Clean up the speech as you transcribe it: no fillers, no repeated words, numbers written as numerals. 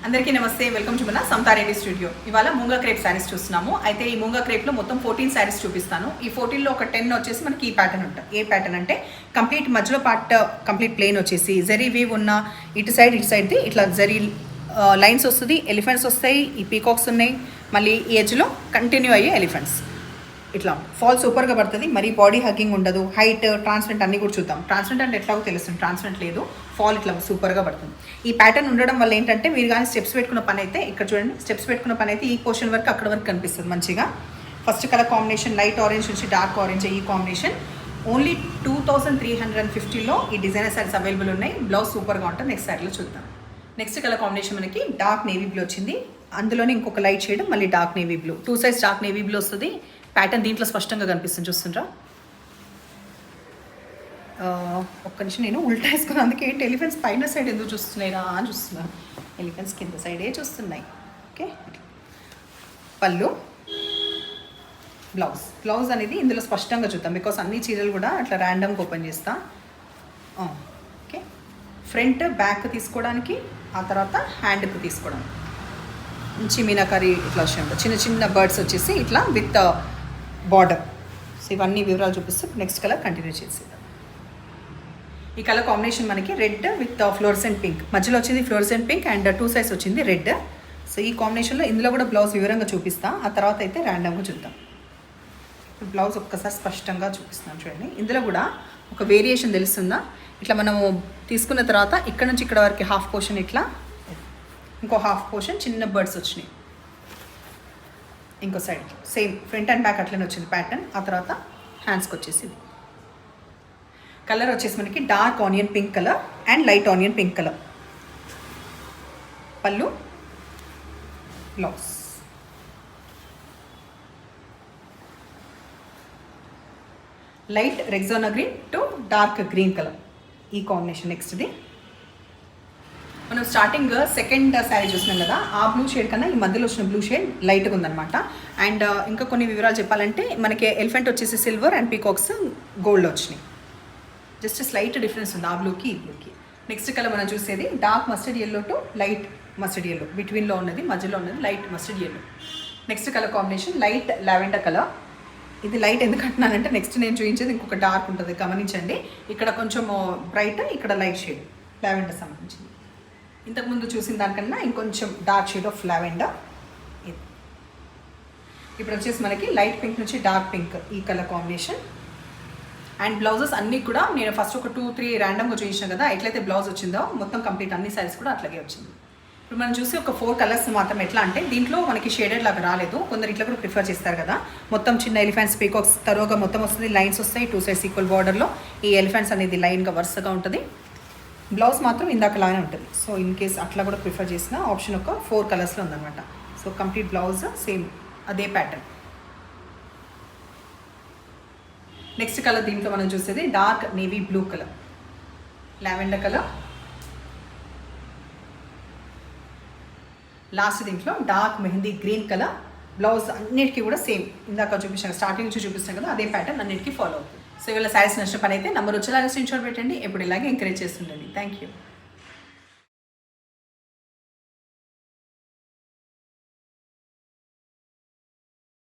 అందరికీ నమస్తే, welcome to మన సమతారెడ్డి స్టూడియో. ఇవాళ మూంగా క్రేప్ శారీస్ చూస్తున్నాము. అయితే ఈ మూంగా క్రేప్లో మొత్తం 14 శారీస్ చూపిస్తాను. ఈ 14లో ఒక 10 వచ్చేసి మనకి ఈ ప్యాటర్న్ ఉంటుంది. ఏ ప్యాటర్న్ అంటే కంప్లీట్ మధ్యలో పార్ట్ కంప్లీట్ ప్లెయిన్ వచ్చేసి జరీ వీవ్ ఉన్న ఇటు సైడ్ది ఇట్లా జరీ లైన్స్ వస్తుంది, ఎలిఫెంట్స్ వస్తాయి, ఈ పీకాక్స్ ఉన్నాయి, మళ్ళీ ఈ ఎడ్జ్లో కంటిన్యూ అయ్యే ఎలిఫెంట్స్. ఇట్లా ఫాల్ సూపర్గా పడుతుంది. మరి బాడీ హగ్గింగ్ ఉండదు. హైట్, ట్రాన్స్పరెంట్ అన్నీ కూడా చూద్దాం. ట్రాన్స్పరెంట్ అంటే ఎట్లాగో తెలుస్తుంది, ట్రాన్స్పరెంట్ లేదు. ఫాల్ ఇట్లా సూపర్గా పడుతుంది. ఈ ప్యాటర్న్ ఉండడం వల్ల ఏంటంటే మీరు కానీ స్టెప్స్ పెట్టుకున్న పని అయితే ఇక్కడ చూడండి, స్టెప్స్ పెట్టుకున్న పని అయితే ఈ పోర్షన్ వరకు అక్కడ వరకు కనిపిస్తుంది మంచిగా. First colour combination light orange నుంచి డార్క్ ఆరెంజ్, ఈ కాంబినేషన్ ఓన్లీ 2350లో ఈ డిజైనర్ సారీస్ అవైలబుల్ ఉన్నాయి. బ్లౌజ్ సూపర్గా ఉంటుంది. నెక్స్ట్ సారీలో చూద్దాం. నెక్స్ట్ కలర్ కాంబినేషన్ మనకి డార్క్ నేవీ బ్లూ వచ్చింది. అందులోనే ఇంకొక లైట్ షేడ్ మళ్ళీ dark navy blue, 2 size dark navy blue వస్తుంది. ప్యాటర్న్ దీంట్లో స్పష్టంగా కనిపిస్తుంది, చూస్తుండ్రా. ఒక్క నిమిషం నేను ఉల్టా వేసుకున్నాను, అందుకే ఏంటి ఎలిఫెంట్స్ పైన సైడ్ ఎందుకు చూస్తున్నాయిరా అని చూస్తున్నాను. ఎలిఫెంట్స్ కింద సైడే చూస్తున్నాయి. ఓకే, పళ్ళు, బ్లౌజ్ అనేది ఇందులో స్పష్టంగా చూద్దాం, బికాస్ అన్ని చీరలు కూడా అట్లా ర్యాండమ్గా ఓపెన్ చేస్తా. ఓకే, ఫ్రంట్ బ్యాక్ తీసుకోవడానికి, ఆ తర్వాత హ్యాండ్కి తీసుకోవడానికి మంచి మీనాకారి ఇట్లా వచ్చాయి. చిన్న చిన్న బర్డ్స్ వచ్చేసి ఇట్లా విత్ బార్డర్. సో ఇవన్నీ వివరాలు చూపిస్తూ నెక్స్ట్ కలర్ కంటిన్యూ చేసేద్దాం. ఈ కలర్ కాంబినేషన్ మనకి రెడ్ విత్ ఫ్లోరసెంట్ పింక్, మధ్యలో వచ్చింది ఫ్లోరసెంట్ పింక్ అండ్ 2 సైజ్ వచ్చింది రెడ్. సో ఈ కాంబినేషన్లో ఇందులో కూడా బ్లౌజ్ వివరంగా చూపిస్తా, ఆ తర్వాత అయితే ర్యాండమ్గా చూద్దాం. బ్లౌజ్ ఒక్కసారి స్పష్టంగా చూపిస్తున్నాను చూడండి. ఇందులో కూడా ఒక వేరియేషన్ తెలుస్తుందా, ఇట్లా మనము తీసుకున్న తర్వాత ఇక్కడ నుంచి ఇక్కడ వరకు హాఫ్ పోర్షన్, ఇట్లా ఇంకో హాఫ్ పోర్షన్ చిన్న బర్డ్స్ వచ్చినాయి. ఇంకో side same front and back అట్లనే వచ్చింది ప్యాటర్న్. ఆ తర్వాత హ్యాండ్స్కి వచ్చేసి కలర్ వచ్చేసి మనకి dark onion pink colour and light onion pink colour. పళ్ళు, బ్లౌజ్. లైట్ రెగ్జోనా green to dark green colour, ఈ కాంబినేషన్. నెక్స్ట్ది మనం స్టార్టింగ్ సెకండ్ శారీ చూసినాం కదా, ఆ బ్లూ షేడ్ కన్నా ఈ మధ్యలో వచ్చిన బ్లూ షేడ్ లైట్గా ఉందన్నమాట. అండ్ ఇంకా కొన్ని వివరాలు చెప్పాలంటే మనకి ఎలిఫెంట్ వచ్చేసి సిల్వర్ అండ్ పీకాక్స్ గోల్డ్ వచ్చినాయి. జస్ట్ స్లైట్ డిఫరెన్స్ ఉంది ఆ బ్లూకి ఈ బ్లూకి. నెక్స్ట్ కలర్ మనం చూసేది dark mustard yellow to light mustard yellow, బిట్వీన్లో ఉన్నది, మధ్యలో ఉన్నది light mustard yellow. Next colour combination light lavender colour. ఇది లైట్ ఎందుకు అంటున్నానంటే నెక్స్ట్ నేను చూపించేది ఇంకొక డార్క్ ఉంటుంది, గమనించండి. ఇక్కడ కొంచెం బ్రైట్, ఇక్కడ లైట్ షేడ్ లావెండర్ సంబంధించింది. ఇంతకుముందు చూసిన దానికన్నా ఇంకొంచెం డార్క్ షేడ్ ఆఫ్ లావెండర్. ఇప్పుడు వచ్చేసి మనకి లైట్ పింక్ నుంచి డార్క్ పింక్, ఈ కలర్ కాంబినేషన్. అండ్ బ్లౌజెస్ అన్నీ కూడా నేను ఫస్ట్ ఒక 2-3 ర్యాండమ్గా చూపించాను కదా, ఎట్లయితే బ్లౌజ్ వచ్చిందో మొత్తం కంప్లీట్ అన్ని సారీస్ కూడా అట్లాగే వచ్చింది. ఇప్పుడు మనం చూసి ఒక 4 కలర్స్ మాత్రం. ఎట్లా అంటే దీంట్లో మనకి షేడెడ్ లాగా రాలేదు, కొందరు ఇట్లా కూడా ప్రిఫర్ చేస్తారు కదా. మొత్తం చిన్న ఎలిఫెంట్స్ పీకాక్స్ తరువుగా మొత్తం వస్తుంది, లైన్స్ వస్తాయి, 2 సైడ్స్ ఈక్వల్ బార్డర్లో ఈ ఎలిఫెంట్స్ అనేది లైన్గా వరుసగా ఉంటుంది. బ్లౌజ్ మాత్రం ఇందాకలానే ఉంటుంది. సో ఇన్ కేస్ అట్లా కూడా ప్రిఫర్ చేసిన ఆప్షన్ ఒక 4 కలర్స్లో ఉందన్నమాట. సో కంప్లీట్ బ్లౌజ్ సేమ్ అదే ప్యాటర్న్. నెక్స్ట్ కలర్ దీంట్లో మనం చూసేది dark navy blue colour, lavender colour. Last దీంట్లో dark mehndi green colour. Blouse అన్నిటికీ కూడా సేమ్ ఇందాక చూపించాను, స్టార్టింగ్ నుంచి చూపిస్తాను కదా, అదే ప్యాటర్న్ అన్నిటికీ ఫాలో అవుతుంది. సో ఇవాళ శారీస్ నచ్చిన పని అయితే నంబర్ వచ్చేలాగా స్క్రీన్ షాట్ పెట్టండి. ఎప్పుడు ఇలాగే ఎంకరేజ్ చేస్తుండండి. Thank you.